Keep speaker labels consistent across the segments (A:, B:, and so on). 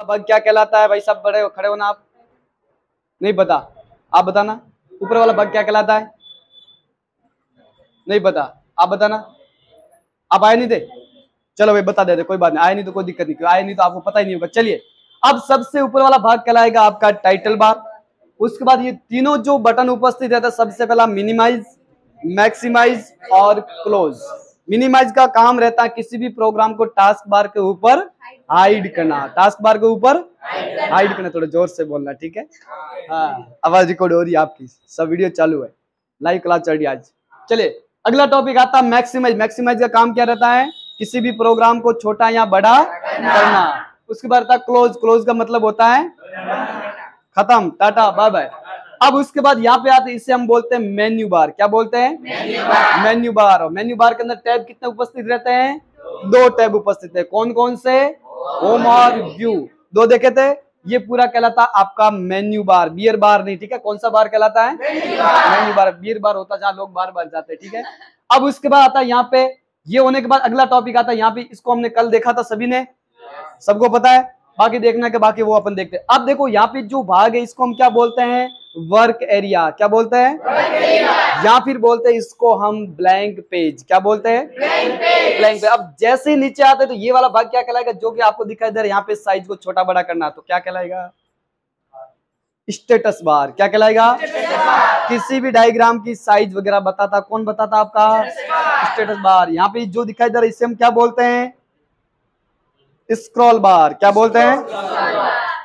A: भाग क्या कहलाता है? भाई सब बड़े खड़े हो ना आप? नहीं पता? आप बताना। ऊपर वाला भाग क्या कहलाता है? नहीं पता? आप बताना। आप आए नहीं थे? चलो भाई बता देते, कोई बात नहीं। आए नहीं तो कोई दिक्कत नहीं, आए नहीं तो आपको पता ही नहीं होगा। चलिए, अब सबसे ऊपर वाला भाग कहलाएगा आपका टाइटल बार। उसके बाद ये तीनों जो बटन उपस्थित रहता है, सबसे पहला मिनिमाइज, मैक्सिमाइज और क्लोज। मिनिमाइज का काम रहता है किसी भी प्रोग्राम को टास्क बार के ऊपर हाइड करना। टास्क बार के ऊपर हाइड करना। थोड़ा जोर से बोलना, ठीक है? हाँ, आवाज रिकॉर्ड हो रही है आपकी, सब वीडियो चालू है, लाइव क्लास चल रही है आज। चलिए, अगला टॉपिक आता है मैक्सिमाइज। मैक्सिमाइज का काम क्या रहता है? किसी भी प्रोग्राम को छोटा या बड़ा करना। उसके बाद आता है क्लोज। क्लोज का मतलब होता है खत्म, टाटा बाय बाय। अब उसके बाद यहाँ पे आते हैं, इसे हम बोलते हैं मेन्यू बार। क्या बोलते हैं? Menu bar. और मेन्यू बार के अंदर टैब कितने उपस्थित रहते हैं? 2 टैब उपस्थित है। कौन कौन से? होम और व्यू। 2 देखे थे। ये पूरा कहलाता है आपका मेन्यू बार, बियर बार नहीं, ठीक है? कौन सा बार कहलाता है? Menu bar. बियर बार होता है जहाँ लोग बार बार जाते हैं, ठीक है? अब उसके बाद आता है यहाँ पे, ये होने के बाद अगला टॉपिक आता है यहाँ पे। इसको हमने कल देखा था, सभी ने, सबको पता है। बाकी देखना के बाकी वो अपन देखते हैं। अब देखो यहाँ पे जो भाग है इसको हम क्या बोलते हैं? Work area. क्या बोलते हैं? या फिर बोलते हैं इसको हम ब्लैंक पेज। क्या बोलते हैं? Blank page. अब जैसे ही नीचे आते हैं तो ये वाला भाग क्या कहलाएगा? जो कि आपको दिखाई दे रहा है यहाँ पे, साइज को छोटा बड़ा करना, तो क्या कहलाएगा? Status bar. क्या कहलाएगा? किसी भी डायग्राम की साइज वगैरह बताता, कौन बताता? आपका स्टेटस बार। यहाँ पे जो दिखाई दे रहा है इसे हम क्या बोलते हैं? स्क्रॉल बार। क्या बोलते हैं?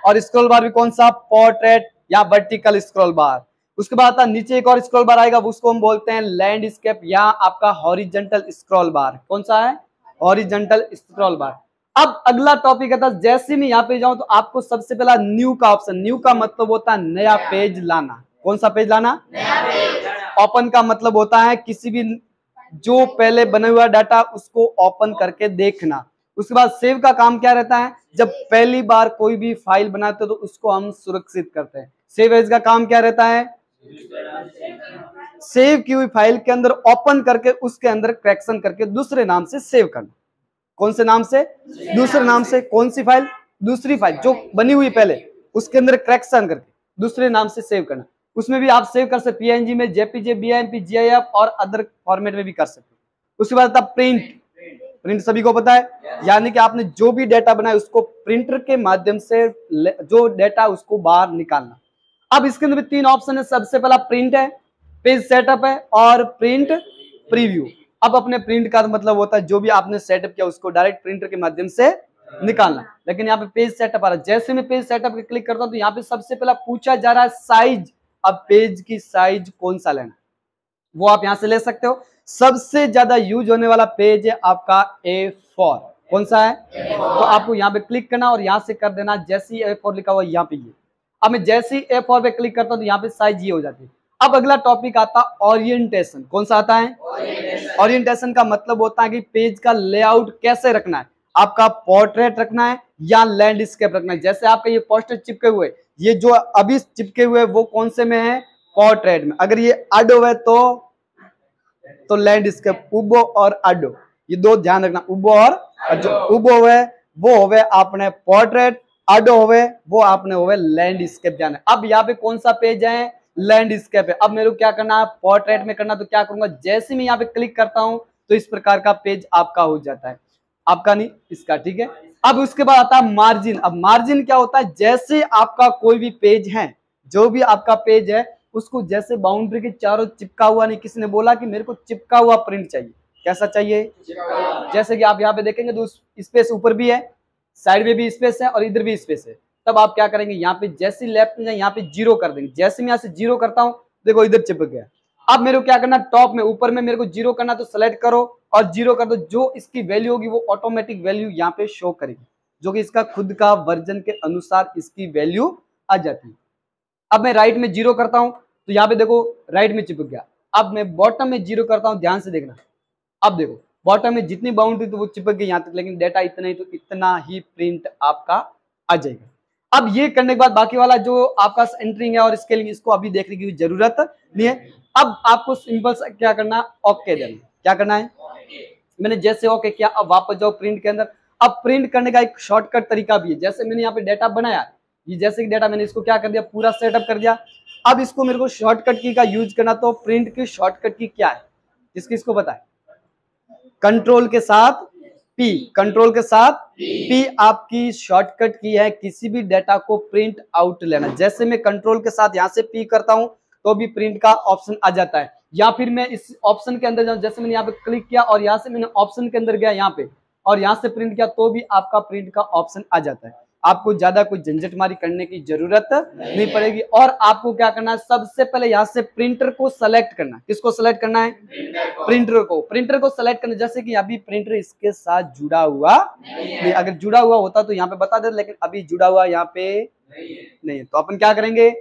A: और स्क्रॉल बार भी कौन सा? पोर्ट्रेट या वर्टिकल स्क्रॉल बार। उसके बाद आता नीचे एक और स्क्रॉल बार आएगा, उसको हम बोलते हैं लैंडस्केप या आपका हॉरिजॉन्टल स्क्रॉल बार। कौन सा है? हॉरिजॉन्टल स्क्रॉल बार। अब अगला टॉपिक आता है, जैसे मैं यहाँ पे जाऊं तो आपको सबसे पहला न्यू का ऑप्शन। न्यू का मतलब होता है नया पेज लाना। कौन सा पेज लाना? नया पेज। ओपन का मतलब होता है किसी भी जो पहले बना हुआ डाटा उसको ओपन करके देखना। उसके बाद सेव का काम क्या रहता है? जब पहली बार कोई भी फाइल बनाते हो तो उसको हम सुरक्षित करते हैं। सेव एज का काम क्या रहता है? सेव की हुई फाइल के अंदर ओपन करके उसके अंदर करेक्शन करके दूसरे नाम से सेव करना। कौन से नाम से? दूसरे नाम से। कौन सी फाइल? दूसरी फाइल जो बनी हुई पहले, उसके अंदर करेक्शन करके दूसरे नाम से सेव करना। उसमें भी आप सेव कर सकते, पीएनजी में, जेपीजे, बीएमपी, जीआईएफ और अदर फॉर्मेट में भी कर सकते। उसके बाद आता प्रिंट। प्रिंट सभी को पता है, यानी कि आपने जो भी डेटा बनाया उसको प्रिंटर के माध्यम से जो डेटा उसको बाहर निकालना। अब इसके अंदर भी 3 ऑप्शन है। सबसे पहला प्रिंट है, पेज सेटअप है और प्रिंट प्रीव्यू। अब अपने प्रिंट का मतलब होता है जो भी आपने सेटअप किया उसको डायरेक्ट प्रिंटर के माध्यम से निकालना। लेकिन यहाँ पे पेज सेटअप आ रहा है। जैसे मैं पेज सेटअप पे क्लिक करता हूँ तो यहाँ पे सबसे पहला पूछा जा रहा है साइज। अब पेज की साइज कौन सा लेना, वो आप यहाँ से ले सकते हो। सबसे ज्यादा यूज होने वाला पेज है आपका A4। कौन सा है? तो आपको यहाँ पे क्लिक करना और यहाँ से कर देना जैसे ही A4 लिखा हुआ यहाँ पे ये। अब मैं जैसे ही A4 पे क्लिक करता हूँ तो यहाँ पे साइज ये हो जाती है। अब अगला टॉपिक आता है ओरिएंटेशन। कौन सा आता है? ओरिएंटेशन का मतलब होता है कि पेज का लेआउट कैसे रखना है। आपका पोर्ट्रेट रखना है या लैंडस्केप रखना है। जैसे आपके ये पोस्टर चिपके हुए, ये जो अभी चिपके हुए वो कौन से में है? पोर्ट्रेट में। अगर ये अडो है तो लैंडस्केप, उबो और अडो, ये 2 ध्यान रखना। उबो और जो उबो है वो होवे आपने पोर्ट्रेट, अडो होवे वो आपने होवे लैंडस्केप। ध्यान है। अब यहाँ पे कौन सा पेज है? लैंडस्केप है। अब मेरे को क्या करना है? पोर्ट्रेट में करना। तो क्या करूंगा? जैसे मैं यहाँ पे क्लिक करता हूं तो इस प्रकार का पेज आपका हो जाता है। आपका नहीं, इसका, ठीक है? अब उसके बाद आता है मार्जिन। अब मार्जिन क्या होता है? जैसे आपका कोई भी पेज है, जो भी आपका पेज है उसको जैसे बाउंड्री के चारों चिपका हुआ नहीं, किसी ने बोला कि मेरे को चिपका हुआ प्रिंट चाहिए। कैसा चाहिए? जैसे कि आप यहाँ पे देखेंगे तो स्पेस ऊपर भी है, साइड में भी स्पेस है और इधर भी स्पेस है। तब आप क्या करेंगे? यहाँ पे जैसे लेफ्ट में यहाँ पे 0 कर देंगे। जैसे मैं यहाँ से 0 करता हूँ देखो इधर चिपक गया। अब मेरे को क्या करना? टॉप में, ऊपर में मेरे को 0 करना तो सेलेक्ट करो और 0 कर दो। जो इसकी वैल्यू होगी वो ऑटोमेटिक वैल्यू यहाँ पे शो करेगी, जो कि इसका खुद का वर्जन के अनुसार इसकी वैल्यू आ जाती है। अब मैं राइट में 0 करता हूं तो यहाँ पे देखो राइट में चिपक गया। अब मैं बॉटम में 0 करता हूं, ध्यान से देखना। अब देखो बॉटम में जितनी बाउंड्री तो वो चिपक गई यहाँ तक, लेकिन डेटा इतना ही तो इतना ही प्रिंट आपका आ जाएगा। अब ये करने के बाद बाकी वाला जो आपका एंट्रिंग है और स्केलिंग, इसको अभी देखने की जरूरत नहीं है। अब आपको सिंपल सा क्या करना? ओके देना। क्या करना है? मैंने जैसे ओके किया, अब वापस जाओ प्रिंट के अंदर। अब प्रिंट करने का एक शॉर्टकट तरीका भी है। जैसे मैंने यहाँ पे डाटा बनाया, ये जैसे कि डाटा मैंने इसको क्या कर दिया, पूरा सेटअप कर दिया। अब इसको मेरे को शॉर्टकट की का यूज करना, तो प्रिंट की शॉर्टकट की क्या है, किसकी इसको पता है? कंट्रोल के साथ पी, कंट्रोल के साथ पी आपकी शॉर्टकट की है किसी भी डाटा को प्रिंट आउट लेना। जैसे मैं कंट्रोल के साथ यहां से पी करता हूं तो भी प्रिंट का ऑप्शन आ जाता है, या फिर मैं इस ऑप्शन के अंदर जाऊं, जैसे मैंने यहाँ पे क्लिक किया और यहाँ से मैंने ऑप्शन के अंदर गया यहाँ पे और यहाँ से प्रिंट किया तो भी आपका प्रिंट का ऑप्शन आ जाता है। आपको ज्यादा कोई झंझटमारी करने की जरूरत नहीं पड़ेगी। और आपको क्या करना है, सबसे पहले यहाँ से प्रिंटर को सेलेक्ट करना है। किसको सेलेक्ट करना है? प्रिंटर को। प्रिंटर को सेलेक्ट करना, जैसे कि अभी प्रिंटर इसके साथ जुड़ा हुआ नहीं, अगर जुड़ा हुआ होता तो यहाँ पे बता देते, लेकिन अभी जुड़ा हुआ यहाँ पे नहीं है, तो अपन क्या करेंगे,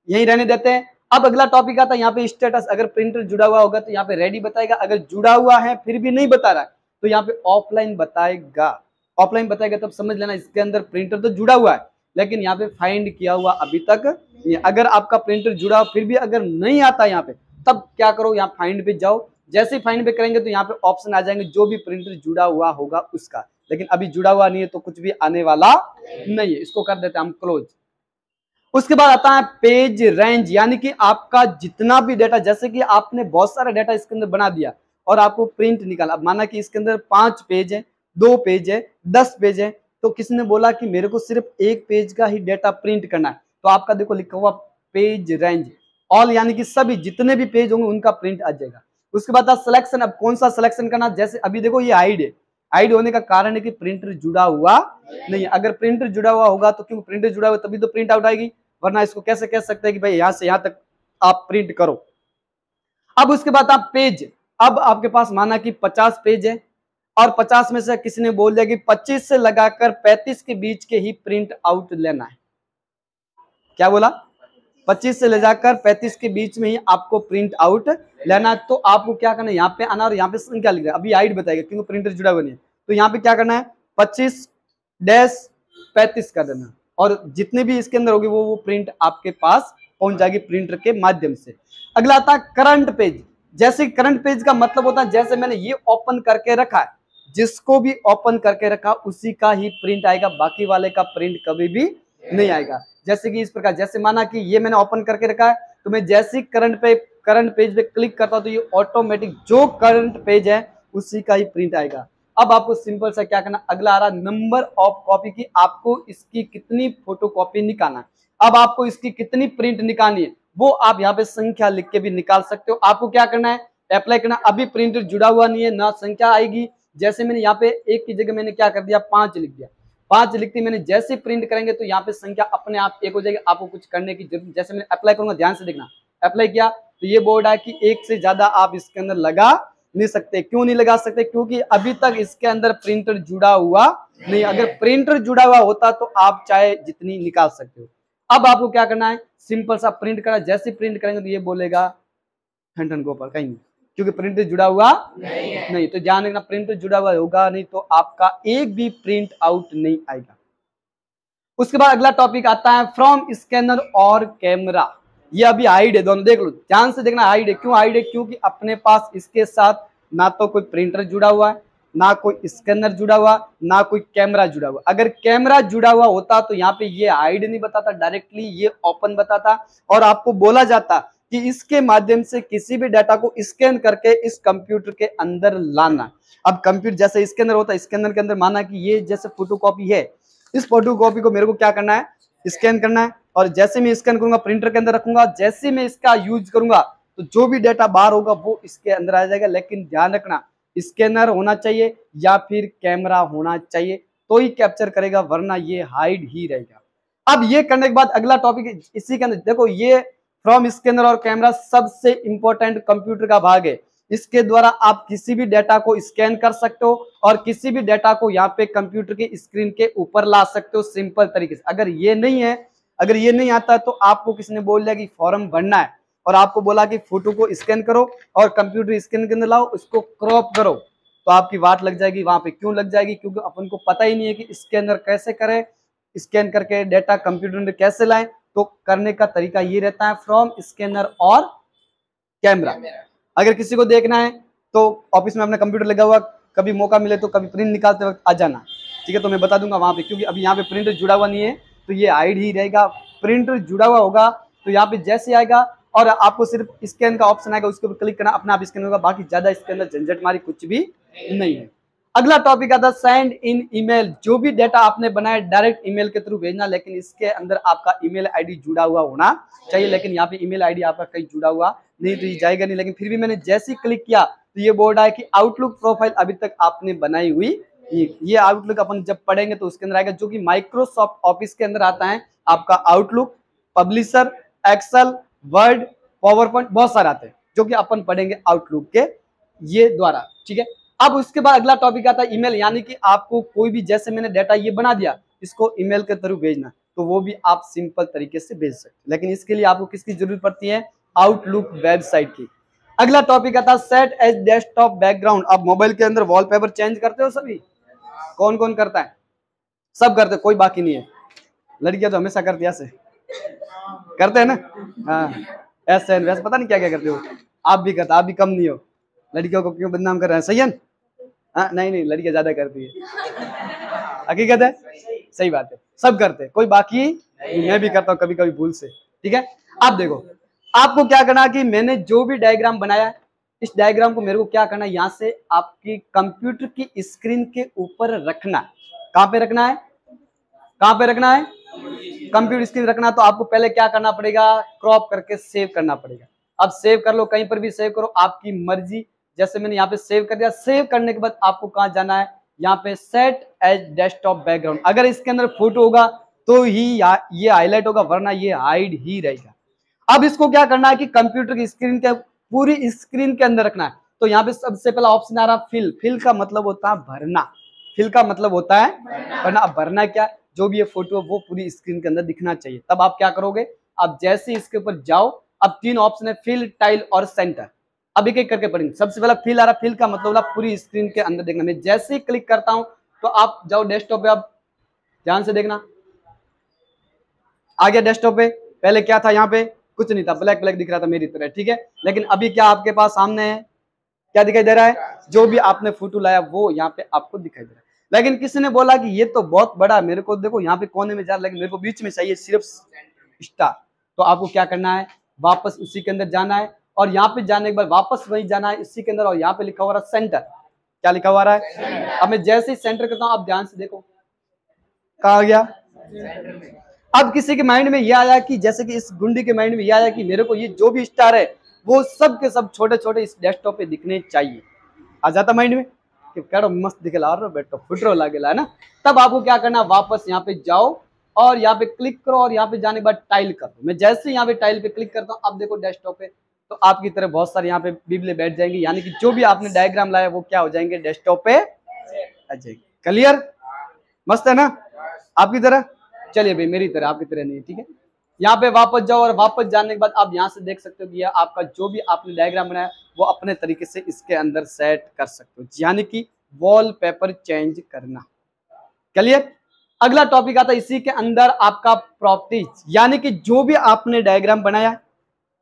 A: यही रहने देते हैं। अब अगला टॉपिक आता है यहाँ पे स्टेटस। अगर प्रिंटर जुड़ा हुआ होगा तो यहाँ पे रेडी बताएगा, अगर जुड़ा हुआ है फिर भी नहीं बता रहा है तो यहाँ पे ऑफलाइन बताएगा। ऑफलाइन बताएगा तब समझ लेना इसके अंदर प्रिंटर तो जुड़ा हुआ है लेकिन यहाँ पे फाइंड किया हुआ अभी तक नहीं। अगर आपका प्रिंटर जुड़ा हुआ फिर भी अगर नहीं आता यहाँ पे, तब क्या करो, यहाँ फाइंड पे जाओ। जैसे ही फाइंड पे करेंगे तो यहाँ पे ऑप्शन आ जाएंगे जो भी प्रिंटर जुड़ा हुआ होगा उसका, लेकिन अभी जुड़ा हुआ नहीं है तो कुछ भी आने वाला नहीं है। इसको कर देते हैं हम क्लोज। उसके बाद आता है पेज रेंज, यानी कि आपका जितना भी डाटा, जैसे कि आपने बहुत सारा डाटा इसके अंदर बना दिया और आपको प्रिंट निकाला। अब माना कि इसके अंदर 5 पेज है, 2 पेज है, 10 पेज है, तो किसने बोला कि मेरे को सिर्फ 1 पेज का ही डाटा प्रिंट करना है, तो आपका देखो लिखा हुआ पेज रेंज ऑल, यानी कि सभी जितने भी पेज होंगे उनका प्रिंट आ जाएगा। उसके बाद सिलेक्शन, अब कौन सा सिलेक्शन करना, जैसे अभी देखो ये हाइड है। हाइड होने का कारण है कि प्रिंटर जुड़ा हुआ नहीं है। अगर प्रिंटर जुड़ा हुआ होगा तो क्यों, प्रिंटर जुड़ा हुआ तभी तो प्रिंट आउट आएगी, वरना इसको कैसे कह सकते हैं कि भाई यहां से यहां तक आप प्रिंट करो। अब उसके बाद आप पेज, अब आपके पास माना कि 50 पेज है और 50 में से किसी ने बोल दिया कि 25 से लगाकर 35 के बीच के ही प्रिंट आउट लेना है। क्या बोला? 25 से ले जाकर 35 के बीच में ही आपको प्रिंट आउट लेना है। तो आपको क्या करना है, यहाँ पे आना और यहाँ पे संख्या लिख देना। अभी हाइड बताएगा क्योंकि प्रिंटर जुड़ा हुआ नहीं है, तो यहाँ पे क्या करना है 25-35 कर देना और जितने भी इसके अंदर होगी वो प्रिंट आपके पास पहुंच जाएगी प्रिंटर के माध्यम से। अगला आता है करंट पेज। जैसे करंट पेज का मतलब होता है जैसे मैंने ये ओपन करके रखा है, जिसको भी ओपन करके रखा उसी का ही प्रिंट आएगा, बाकी वाले का प्रिंट कभी भी नहीं आएगा। जैसे कि इस प्रकार, जैसे माना कि ये मैंने ओपन करके रखा है तो मैं जैसे ही करंट पेज पे क्लिक करता हूं तो ये ऑटोमेटिक जो करंट पेज है उसी का ही प्रिंट आएगा। अब आपको सिंपल सा क्या करना, अगला आ रहा नंबर ऑफ कॉपी की, आपको इसकी कितनी फोटोकॉपी निकालना है। अब आपको इसकी कितनी प्रिंट निकालनी है वो आप यहाँ पे संख्या लिख के भी निकाल सकते हो। आपको क्या करना है, अप्लाई करना। अभी प्रिंटर जुड़ा हुआ नहीं है ना, संख्या आएगी। जैसे मैंने यहाँ पे 1 की जगह मैंने क्या कर दिया 5 लिख दिया, 5 लिखती मैंने, जैसे प्रिंट करेंगे तो यहाँ पे संख्या अपने आप 1 हो जाएगी। आपको कुछ करने की जरूरत, जैसे मैंने अप्लाई करूंगा, ध्यान से देखना, अप्लाई किया तो ये बोर्ड है कि 1 से ज्यादा आप इसके अंदर लगा नहीं सकते। क्यों नहीं लगा सकते? क्योंकि अभी तक इसके अंदर प्रिंटर जुड़ा हुआ नहीं। अगर प्रिंटर जुड़ा हुआ होता तो आप चाहे जितनी निकाल सकते हो। अब आपको क्या करना है, सिंपल सा प्रिंट करना। जैसे प्रिंट करेंगे तो ये बोलेगा ठन गोपाल कहीं नहीं, क्योंकि प्रिंटर जुड़ा हुआ नहीं। तो ध्यान रखना, प्रिंटर जुड़ा हुआ होगा नहीं तो आपका एक भी प्रिंट आउट नहीं आएगा। उसके बाद अगला टॉपिक आता है फ्रॉम स्कैनर और कैमरा। ये अभी हाइड है, दोनों देख लो, ध्यान से देखना। हाइड है, क्यों हाइड है? क्योंकि अपने पास इसके साथ ना तो कोई प्रिंटर जुड़ा हुआ है, ना कोई स्कैनर जुड़ा हुआ, ना कोई कैमरा जुड़ा हुआ। अगर कैमरा जुड़ा हुआ होता तो यहाँ पे ये हाइड नहीं बताता, डायरेक्टली ये ओपन बताता और आपको बोला जाता कि इसके माध्यम से किसी भी डाटा को स्कैन करके इस कंप्यूटर के अंदर लाना। अब कंप्यूटर जैसे स्कैनर होता है, स्कैनर के अंदर माना कि ये जैसे फोटोकॉपी है, इस फोटोकॉपी को मेरे को क्या करना है, स्कैन करना है। और जैसे मैं स्कैन करूंगा प्रिंटर के अंदर रखूंगा, जैसे मैं इसका यूज करूंगा तो जो भी डाटा बाहर होगा वो इसके अंदर आ जाएगा। लेकिन ध्यान रखना, स्कैनर होना चाहिए या फिर कैमरा होना चाहिए तो ही कैप्चर करेगा, वरना ये हाइड ही रहेगा। अब ये करने के बाद अगला टॉपिक इसी के अंदर देखो, ये फ्रॉम स्कैनर और कैमरा सबसे इंपॉर्टेंट कंप्यूटर का भाग है। इसके द्वारा आप किसी भी डाटा को स्कैन कर सकते हो और किसी भी डाटा को यहाँ पे कंप्यूटर के स्क्रीन के ऊपर ला सकते हो सिंपल तरीके से। अगर ये नहीं है, अगर ये नहीं आता तो आपको किसी ने बोल दिया कि फॉर्म भरना है और आपको बोला कि फोटो को स्कैन करो और कंप्यूटर स्क्रीन के अंदर लाओ, उसको क्रॉप करो, तो आपकी वाट लग जाएगी। वहां पे क्यों लग जाएगी? क्योंकि अपन को पता ही नहीं है कि स्कैनर कैसे करें, स्कैन करके डाटा कंप्यूटर में कैसे लाएं। तो करने का तरीका ये रहता है फ्रॉम स्कैनर और कैमरा। अगर किसी को देखना है तो ऑफिस में अपना कंप्यूटर लगा हुआ, कभी मौका मिले तो कभी प्रिंट निकालते वक्त आ जाना। ठीक है, तो मैं बता दूंगा वहां पे, क्योंकि अभी यहाँ पे प्रिंटर जुड़ा हुआ नहीं है तो ये हाइड ही रहेगा। प्रिंटर जुड़ा हुआ होगा तो यहाँ पे जैसे आएगा और आपको सिर्फ स्कैन का ऑप्शन आएगा, उसके ऊपर क्लिक करना, अपना आप स्कैन होगा, बाकी ज्यादा इसके अंदर झंझट मारी कुछ भी नहीं है। अगला टॉपिक आता है सेंड इन ईमेल। जो भी डेटा आपने बनाया डायरेक्ट ईमेल के थ्रू भेजना, लेकिन इसके अंदर आपका ईमेल आईडी जुड़ा हुआ होना चाहिए। लेकिन यहाँ पे ईमेल आईडी आपका कहीं जुड़ा हुआ नहीं तो ये जाएगा नहीं। लेकिन फिर भी मैंने जैसे ही क्लिक किया तो ये बोर्ड आया कि आउटलुक प्रोफाइल अभी तक आपने बनाई हुई, ये आउटलुक अपन जब पढ़ेंगे तो उसके अंदर आएगा, जो कि माइक्रोसॉफ्ट ऑफिस के अंदर आता है आपका Outlook, Publisher, Excel, Word, PowerPoint, बहुत सारे आते हैं जो कि अपन पढ़ेंगे आउटलुक के ये द्वारा। ठीक है, अब उसके बाद अगला टॉपिक आता है ईमेल, यानी कि आपको कोई भी, जैसे मैंने डाटा ये बना दिया, इसको ईमेल के थ्रू भेजना, तो वो भी आप सिंपल तरीके से भेज सकते हैं। लेकिन इसके लिए आपको किसकी जरूरत पड़ती है? आउटलुक वेबसाइट की। अगला टॉपिक आता है सेट एज डेस्कटॉप बैकग्राउंड। आप मोबाइल के अंदर वॉलपेपर चेंज करते हो सभी? कौन कौन करता है? सब करते, कोई बाकी नहीं है। लड़कियां तो हमेशा करती है, ऐसे करते हैं ना, हाँ ऐसे वैसे पता नहीं क्या क्या करते हो। आप भी करते, आप भी कम नहीं हो। लड़कियों को क्यों बदनाम कर रहे हैं? सही है? हाँ नहीं नहीं, लड़कियां ज्यादा करती है, हकीकत है, सही बात है, सब करते, कोई बाकी नहीं। मैं भी करता हूँ कभी कभी भूल से। ठीक है, आप देखो, आपको क्या करना कि मैंने जो भी डायग्राम बनाया, इस डायग्राम को मेरे को क्या करना है, यहाँ से आपकी कंप्यूटर की स्क्रीन के ऊपर रखना। कहाँ पे रखना है? कहाँ पे रखना है? कंप्यूटर स्क्रीन रखना। तो आपको पहले क्या करना पड़ेगा? क्रॉप करके सेव करना पड़ेगा। अब सेव कर लो, कहीं पर भी सेव करो, आपकी मर्जी। जैसे मैंने यहाँ पे सेव कर दिया। सेव करने के बाद आपको कहाँ जाना है? यहाँ पे सेट एज डेस्कटॉप बैकग्राउंड। अगर इसके अंदर फोटो होगा तो ही ये हाईलाइट होगा, वरना ये हाइड ही रहेगा। अब इसको क्या करना है कि कंप्यूटर की स्क्रीन के पूरी स्क्रीन के अंदर रखना है। तो यहाँ पे सबसे पहला ऑप्शन आ रहा है फिल। फिल का मतलब होता है भरना। फिल का मतलब होता है भरना। अब भरना क्या? जो भी ये फोटो है वो पूरी स्क्रीन के अंदर दिखना चाहिए। तब आप क्या करोगे? अब जैसे ही इसके ऊपर जाओ, अब तीन ऑप्शन है, फिल, टाइल और सेंटर। अब एक एक करके पढ़ेंगे। सबसे पहला फिल आ रहा है। फिल का मतलब पूरी स्क्रीन के अंदर देखना। मैं जैसे ही क्लिक करता हूं तो आप जाओ डेस्कटॉप पे, अब ध्यान से देखना। आ गया डेस्कटॉप पे। पहले क्या था? यहाँ पे कुछ नहीं था, ब्लैक ब्लैक दिख रहा था मेरी तरह। ठीक है, लेकिन अभी क्या आपके पास सामने है? क्या दिखाई दे रहा है? जो भी आपने फोटो लाया वो यहाँ पे आपको दिखाई दे रहा है। लेकिन किसी ने बोला कि ये तो बहुत बड़ा, मेरे को देखो यहाँ पे कोने में जा रहा, लेकिन मेरे को बीच में चाहिए सिर्फ स्टार। तो आपको क्या करना है? वापस उसी के अंदर जाना है, और यहाँ पे जाने के बाद वापस वही जाना है इसी के अंदर, और यहाँ पे लिखा हुआ है सेंटर। क्या लिखा हुआ है? अब मैं जैसे ही सेंटर करता हूँ, आप ध्यान से देखो, कहाँ आ गया? अब किसी के माइंड में ये आया कि, जैसे कि इस गुंडी के माइंड में ये आया कि मेरे को ये जो भी स्टार है वो सब के सब छोटे छोटे इस डेस्कटॉप पे दिखने चाहिए। आ जाता माइंड में कि करो मस्त दिखला रहा बेटा, फुटरो लागेला है ना। तब आपको क्या करना? वापस यहाँ पे जाओ और यहाँ पे क्लिक करो, और यहाँ पे जाने के बाद टाइल कर दो। मैं जैसे यहाँ पे टाइल पे क्लिक करता हूँ, अब देखो डेस्कटॉप पे, तो आपकी तरह बहुत सारे यहाँ पे बिबले बैठ जाएंगे, यानी कि जो भी आपने डायग्राम लाया वो क्या हो जाएंगे? डेस्कटॉप पे आ जाएंगे। क्लियर? मस्त है ना आपकी तरह? चलिए भाई, मेरी तरह, आपकी तरह नहीं है। ठीक है, यहाँ पे वापस जाओ, और वापस जाने के बाद आप यहाँ से देख सकते हो कि आपका जो भी आपने डायग्राम बनाया वो अपने तरीके से इसके अंदर सेट कर सकते हो, यानी कि वॉलपेपर चेंज करना। क्लियर? अगला टॉपिक आता है इसी के अंदर आपका प्रॉपर्टीज, यानी कि जो भी आपने डायग्राम बनाया,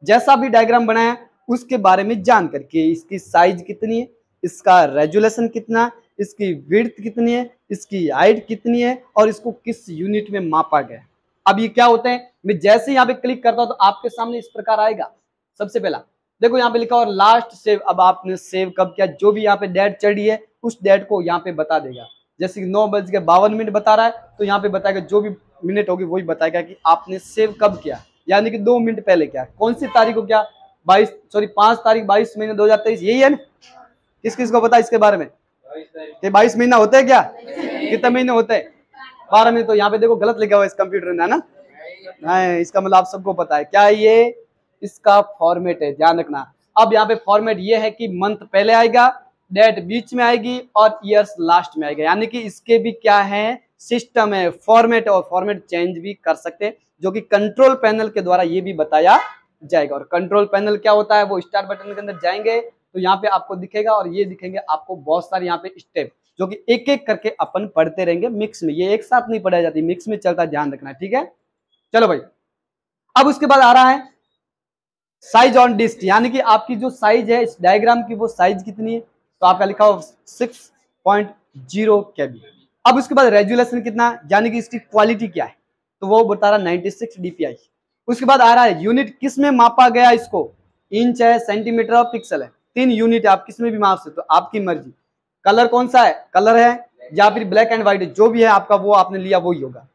A: जैसा भी डायग्राम बनाया उसके बारे में जान करके, इसकी साइज कितनी है, इसका रेजुलेशन कितना है, इसकी विड्थ कितनी है, इसकी हाइट कितनी है, और इसको किस यूनिट में मापा गया। अब ये क्या होते हैं? मैं जैसे यहाँ पे क्लिक करता हूं तो आपके सामने इस प्रकार आएगा। सबसे पहला देखो यहाँ पे लिखा और लास्ट सेव। अब आपने सेव कब किया? जो भी यहाँ पे डेट चढ़ी है उस डेट को यहाँ पे बता देगा। जैसे 9:52 बता रहा है तो यहाँ पे बताएगा, जो भी मिनट होगी वही बताएगा कि आपने सेव कब किया, यानी कि 2 मिनट पहले क्या, कौन सी तारीख को क्या, 5 तारीख 22 महीने 2023। यही है ना? किस किस को पता इसके बारे में? 22 महीना होते हैं क्या? कितने महीने होते हैं? 12 महीने। तो यहाँ पे देखो गलत लिखा हुआ है इस कंप्यूटर में, है ना? नहीं, इसका मतलब आप सबको पता है क्या ये इसका फॉर्मेट है, ध्यान रखना। अब यहाँ पे फॉर्मेट ये है कि मंथ पहले आएगा, डेट बीच में आएगी और ईयर्स लास्ट में आएगा, यानी कि इसके भी क्या है? सिस्टम है, फॉर्मेट, और फॉर्मेट चेंज भी कर सकते हैं, जो कि कंट्रोल पैनल के द्वारा ये भी बताया जाएगा। और कंट्रोल पैनल क्या होता है? वो स्टार बटन के अंदर जाएंगे तो यहाँ पे आपको दिखेगा, और ये दिखेंगे आपको बहुत सारे यहाँ पे स्टेप, जो कि एक एक करके अपन पढ़ते रहेंगे मिक्स में। ये एक साथ नहीं पढ़ाई जाती, मिक्स में चलता, ध्यान रखना। ठीक है, चलो भाई। अब उसके बाद आ रहा है साइज ऑन डिस्क, यानी कि आपकी जो साइज है इस डायग्राम की वो साइज कितनी है? तो आपका लिखा हो 6.0 KB। अब उसके बाद रेजुलेशन कितना, यानी कि इसकी क्वालिटी क्या है, तो वो बता रहा 96 dpi। उसके बाद आ रहा है यूनिट, किस में मापा गया इसको, इंच है, सेंटीमीटर और पिक्सल है, 3 यूनिट है, आप किस में भी माप सकते हो, आपकी मर्जी। कलर कौन सा है, कलर है या फिर ब्लैक एंड व्हाइट, जो भी है आपका वो आपने लिया वही होगा।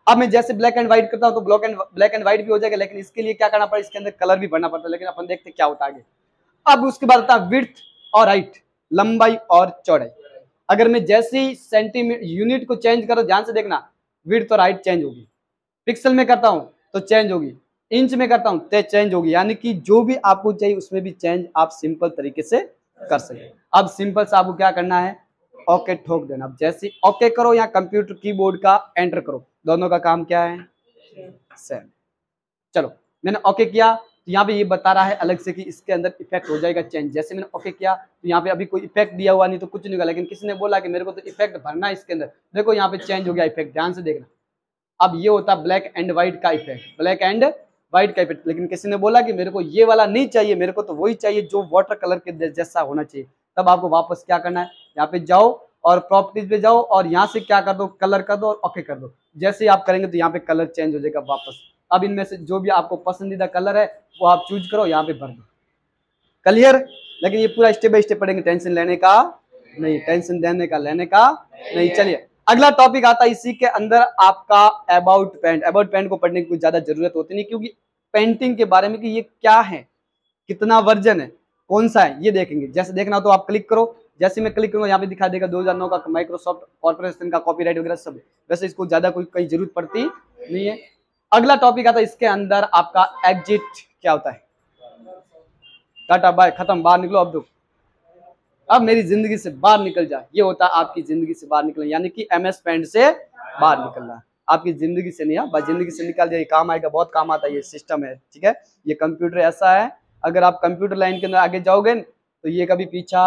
A: अब मैं जैसे ब्लैक एंड व्हाइट करता हूं तो ब्लैक एंड व्हाइट भी हो जाएगा, लेकिन इसके लिए क्या करना पड़ेगा, इसके अंदर कलर भी भरना पड़ता है, लेकिन अपन देखते क्या होता है आगे। अब उसके बाद आता है विड्थ और हाइट, लंबाई और चौड़ाई। अगर मैं जैसे ही सेंटीमीटर यूनिट को चेंज करो, ध्यान से देखना, विड्थ और हाइट चेंज होगी, पिक्सल में करता हूं तो चेंज होगी, इंच में करता हूं तो चेंज होगी, यानी कि जो भी आपको चाहिए उसमें भी चेंज आप सिंपल तरीके से कर सके। अब सिंपल से आपको क्या करना है, ओके ठोक देना। अब जैसे ओके करो या कंप्यूटर कीबोर्ड का एंटर करो, दोनों का काम क्या है, सेम। चलो मैंने ओके किया, तो यहाँ पे ये बता रहा है अलग से कि इसके अंदर इफेक्ट हो जाएगा चेंज। जैसे मैंने ओके किया तो यहाँ पे अभी कोई इफेक्ट दिया हुआ नहीं तो कुछ नहीं होगा, लेकिन किसी ने बोला कि मेरे को तो इफेक्ट भरना है इसके अंदर, देखो यहाँ पे चेंज हो गया इफेक्ट, ध्यान से देखना। अब ये होता है ब्लैक एंड व्हाइट का इफेक्ट, ब्लैक एंड व्हाइट का इफेक्ट। लेकिन किसी ने बोला कि मेरे को ये वाला नहीं चाहिए, मेरे को तो वही चाहिए जो वाटर कलर के जैसा होना चाहिए, तब आपको वापस क्या करना है, यहाँ पे जाओ और प्रॉपर्टीज पे जाओ और यहाँ से क्या कर दो, कलर कर दो और ओके कर दो। जैसे ही आप करेंगे तो यहाँ पे कलर चेंज हो जाएगा वापस। अब इनमें से जो भी आपको पसंदीदा कलर है वो आप चूज करो, यहाँ पे भर दो, क्लियर। लेकिन ये पूरा स्टेप बाय स्टेप पढ़ेंगे, टेंशन लेने का नहीं, टेंशन देने का लेने का नहीं। चलिए अगला टॉपिक आता है इसी के अंदर आपका अबाउट पेंट। अबाउट पेंट को पढ़ने की कुछ ज्यादा जरूरत होती नहीं, क्योंकि पेंटिंग के बारे में कि ये क्या है, कितना वर्जन है, कौन सा है, ये देखेंगे। जैसे देखना हो तो आप क्लिक करो, जैसे मैं क्लिक करूंगा यहाँ पे दिखा देगा 2009 का माइक्रोसॉफ्ट कॉर्पोरेशन का कॉपीराइट वगैरह सब। वैसे इसको ज्यादा कोई कहीं जरूरत पड़ती नहीं है। अगला टॉपिक आता है इसके अंदर आपका एग्जिट, क्या होता है, टाटा बाय खत्म, बाहर निकलो अब मेरी जिंदगी से बाहर निकल जाए, ये होता है आपकी जिंदगी से बाहर निकलना, यानी कि MS पेंट से बाहर निकलना, आपकी जिंदगी से नहीं, बस जिंदगी से निकाल जाए, काम आएगा, बहुत काम आता है, ये सिस्टम है, ठीक है। ये कंप्यूटर ऐसा है, अगर आप कंप्यूटर लाइन के अंदर आगे जाओगे तो ये कभी पीछा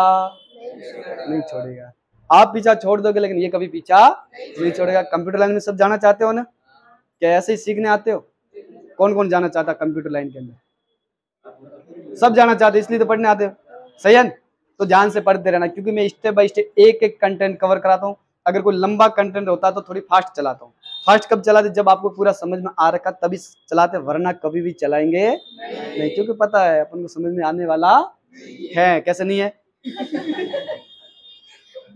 A: नहीं छोड़ेगा, आप पीछा छोड़ दोगे लेकिन ये कभी पीछा नहीं छोड़ेगा। कंप्यूटर लाइन में सब जाना चाहते हो ना, क्या ऐसे ही सीखने आते हो, कौन कौन जाना चाहता कंप्यूटर लाइन के अंदर, सब जाना चाहते, इसलिए तो पढ़ने आते हो, सही है। तो ध्यान से पढ़ते रहना, क्योंकि मैं स्टेप बाय स्टेप एक एक कंटेंट कवर कराता हूँ। अगर कोई लंबा कंटेंट होता तो थोड़ी फास्ट चलाता हूँ। फास्ट कब चलाते, जब आपको पूरा समझ में आ रखा तभी चलाते, वरना कभी भी चलाएंगे नहीं, क्योंकि पता है अपन को समझ में आने वाला है। कैसे नहीं है,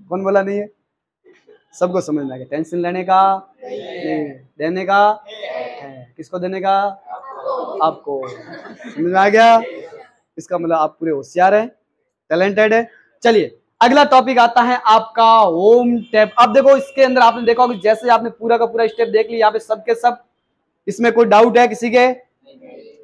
A: कौन बोला नहीं है, सबको समझ में आ गया। टेंशन लेने का नहीं, देने का है, किसको देने का, आपको। समझ में आ गया, इसका मतलब आप पूरे होशियार हैं, टैलेंटेड है। चलिए अगला टॉपिक आता है आपका होम टैब। अब देखो इसके अंदर आपने देखा कि जैसे आपने पूरा का पूरा स्टेप देख लिया, यहाँ पे सब के सब, इसमें कोई डाउट है किसी के,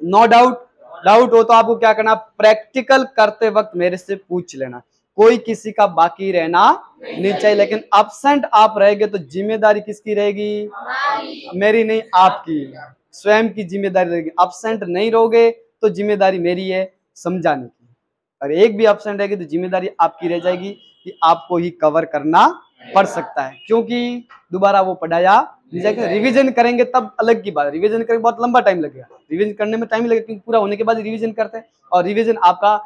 A: नो डाउट। डाउट हो तो आपको क्या करना, प्रैक्टिकल करते वक्त मेरे से पूछ लेना, कोई किसी का बाकी रहना नहीं चाहिए। लेकिन एब्सेंट आप रहेंगे तो जिम्मेदारी किसकी रहेगी, मेरी नहीं, आपकी, स्वयं की जिम्मेदारी रहेगी। एब्सेंट नहीं रहोगे तो जिम्मेदारी मेरी है समझाने की, और एक भी एब्सेंट रहेगी तो जिम्मेदारी आपकी रह जाएगी कि आपको ही कवर करना पड़ सकता है, क्योंकि दोबारा वो पढ़ाया रिवीजन करेंगे तब अलग की बात। रिवीजन करेंगे बहुत लंबा टाइम लगेगा, रिवीजन करने में टाइम लगेगा, क्योंकि पूरा होने के बाद रिवीजन करते हैं, और रिवीजन आपका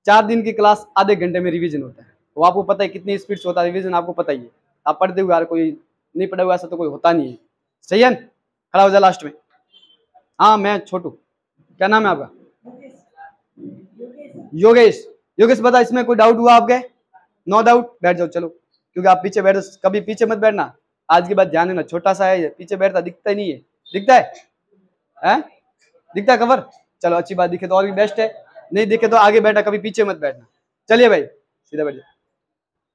A: 4 दिन की क्लास आधे घंटे में रिवीजन होता है। वो आपको पता है कितनी स्पीड से होता है रिवीजन, आपको पता ही है। आप पढ़ते हुए यार, कोई नहीं पढ़ा हुआ ऐसा तो कोई होता नहीं है, सही है। खड़ा हो जाए लास्ट में, हाँ मैं छोटू, क्या नाम है आपका, योगेश। योगेश बता, इसमें कोई डाउट हुआ आपके, नो डाउट, बैठ जाओ चलो, क्योंकि आप पीछे बैठो, कभी पीछे मत बैठना, आज की बात ध्यान देना, छोटा सा है, पीछे बैठता दिखता ही नहीं है, दिखता है दिखता है कवर, चलो अच्छी बात, दिखे तो और भी बेस्ट है, नहीं दिखे तो आगे बैठा, कभी पीछे मत बैठना। चलिए भाई सीधा बैठ जाओ।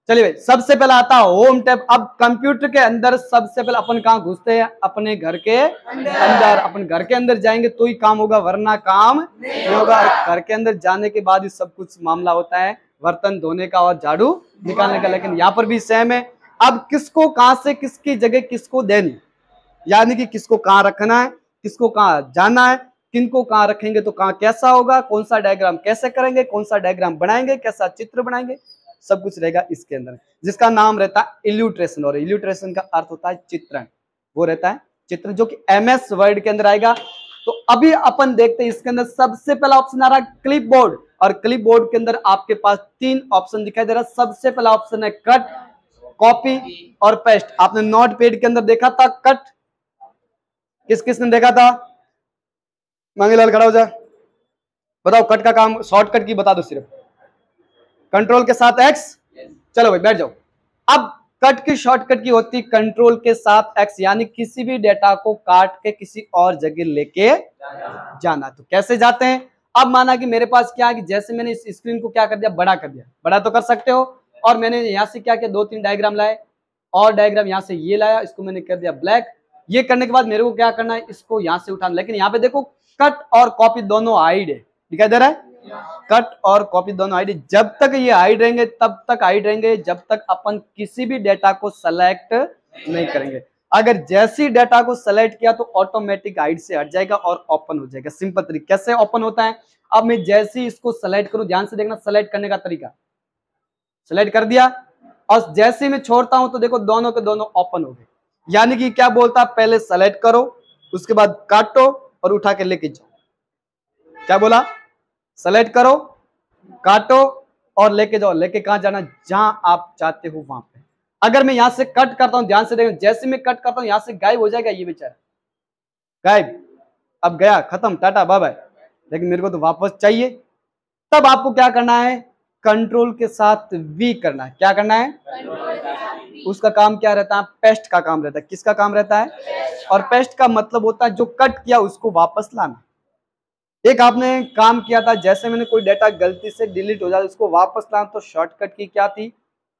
A: चलिए भाई, सबसे पहले आता है होम टैब। अब कंप्यूटर के अंदर सबसे पहले अपन कहाँ घुसते हैं, अपने घर के अंदर। अपन घर के अंदर जाएंगे तो ही काम होगा, वरना काम नहीं होगा। घर के अंदर जाने के बाद ही सब कुछ मामला होता है, बर्तन धोने का और झाड़ू निकालने का। लेकिन यहाँ पर भी सेम है, अब किसको कहाँ से किसकी जगह किसको देनी, यानी कि किसको कहाँ रखना है, किसको कहाँ जाना है, किनको कहाँ रखेंगे तो कहाँ कैसा होगा, कौन सा डायग्राम कैसे करेंगे, कौन सा डायग्राम बनाएंगे, कैसा चित्र बनाएंगे, सब कुछ रहेगा इसके अंदर, जिसका नाम रहता है इल्यूट्रेशन। और इल्यूट्रेशन का अर्थ होता है चित्रण, वो रहता है चित्र, जो कि MS वर्ड के अंदर आएगा। तो अभी अपन देखते हैं इसके अंदर सबसे पहला ऑप्शन आ रहा है क्लिपबोर्ड, और क्लिपबोर्ड के अंदर आपके पास 3 ऑप्शन दिखाई दे रहा है। सबसे पहला ऑप्शन है कट, कॉपी और पेस्ट। आपने नोट पैड के अंदर देखा था कट, किस किसने देखा था? मांगेलाल खड़ा हो जा, बताओ कट का काम, शॉर्टकट की बता दो सिर्फ। कंट्रोल के साथ एक्स, चलो भाई बैठ जाओ। अब कट की शॉर्टकट की होती कंट्रोल के साथ एक्स, यानी किसी भी डेटा को काट के किसी और जगह लेके जाना। तो कैसे जाते हैं? अब माना कि मेरे पास क्या है कि जैसे मैंने इस स्क्रीन को क्या कर दिया, बड़ा कर दिया, बड़ा तो कर सकते हो, और मैंने यहां से क्या किया, 2-3 डायग्राम लाए, और डायग्राम यहां से ये लाया, इसको मैंने कर दिया ब्लैक। ये करने के बाद मेरे को क्या करना है, इसको यहां से उठाना। लेकिन यहाँ पे देखो कट और कॉपी दोनों हाइड है, दिखाई दे रहा है? कट और कॉपी दोनों हाइड। जब तक ये हाइड रहेंगे तब तक हाइड रहेंगे, जब तक अपन किसी भी डेटा को सेलेक्ट नहीं करेंगे। अगर जैसी डेटा को सेलेक्ट किया तो ऑटोमेटिक हाइड से हट जाएगा और ओपन हो जाएगा। सिंपल तरीका कैसे ओपन होता है, अब मैं जैसे ही इसको सेलेक्ट करूं, ध्यान से देखना सेलेक्ट करने का तरीका, सेलेक्ट कर दिया और जैसे ही मैं छोड़ता हूं तो देखो दोनों के दोनों ओपन हो गए। यानी कि क्या बोलता, पहले सेलेक्ट करो, उसके बाद काटो और उठा के लेके जाओ। क्या बोला? सेलेक्ट करो, काटो और लेके जाओ। लेके कहां जाना? जहां आप चाहते हो वहां पे। अगर मैं यहां से कट करता हूं, ध्यान से देखो, जैसे मैं कट करता हूं यहां से गायब हो जाएगा ये बेचारा, गायब, अब गया, खत्म, टाटा बाय बाय। लेकिन मेरे को तो वापस चाहिए। तब आपको क्या करना है, कंट्रोल के साथ वी करना है। क्या करना है? उसका काम क्या रहता है? पेस्ट का काम रहता है। किसका काम रहता है? और पेस्ट का मतलब होता है जो कट किया उसको वापस लाना। एक आपने काम किया था, जैसे मैंने कोई डेटा गलती से डिलीट हो जाए उसको वापस लाना, तो शॉर्टकट की क्या थी?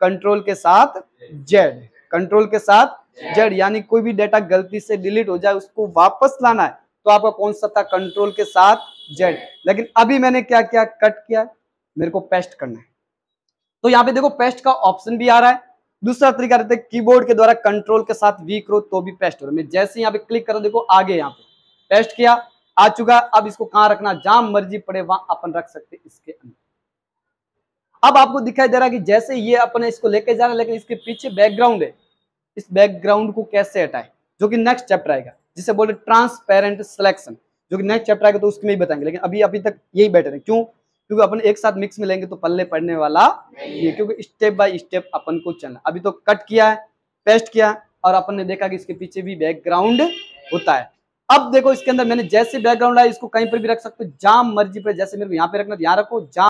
A: कंट्रोल के साथ जेड, कंट्रोल के साथ जेड, यानी कोई भी डेटा गलती से डिलीट हो जाए उसको वापस लाना है तो आपका कौन सा था? कंट्रोल के साथ जेड। लेकिन अभी मैंने क्या किया, कट किया, मेरे को पेस्ट करना है। तो यहाँ पे देखो पेस्ट का ऑप्शन भी आ रहा है। दूसरा तरीका रहता है कीबोर्ड के द्वारा कंट्रोल के साथ वी करो तो भी पेस्ट हो रहा है। मैं जैसे यहाँ पे क्लिक करो, देखो आगे यहाँ पे पेस्ट किया, आ चुका। अब इसको कहां रखना? जहां मर्जी पड़े वहां अपन रख सकते इसके अंदर। अब आपको दिखाई दे रहा है कि जैसे ये अपन इसको लेके जा रहा है, लेकिन इसके पीछे बैकग्राउंड है। इस बैकग्राउंड को कैसे हटाए, जो कि नेक्स्ट चैप्टर आएगा, जिसे बोले ट्रांसपेरेंट सिलेक्शन, जो कि नेक्स्ट चैप्टर आएगा तो उसमें ही बताएंगे। लेकिन अभी तक यही बेटर है। क्यों? क्योंकि अपन एक साथ मिक्स में लेंगे तो पल्ले पड़ने वाला ये, क्योंकि स्टेप बाय स्टेप अपन को चलना। अभी तो कट किया है, पेस्ट किया, और अपन ने देखा कि इसके पीछे भी बैकग्राउंड होता है। अब देखो इसके अंदर मैंने जैसे बैकग्राउंड आया, इसको कहीं पर भी रख सकते हो, जहां मर्जी पे, जैसे मेरे को यहाँ पे रखना, यहाँ रखो, जहां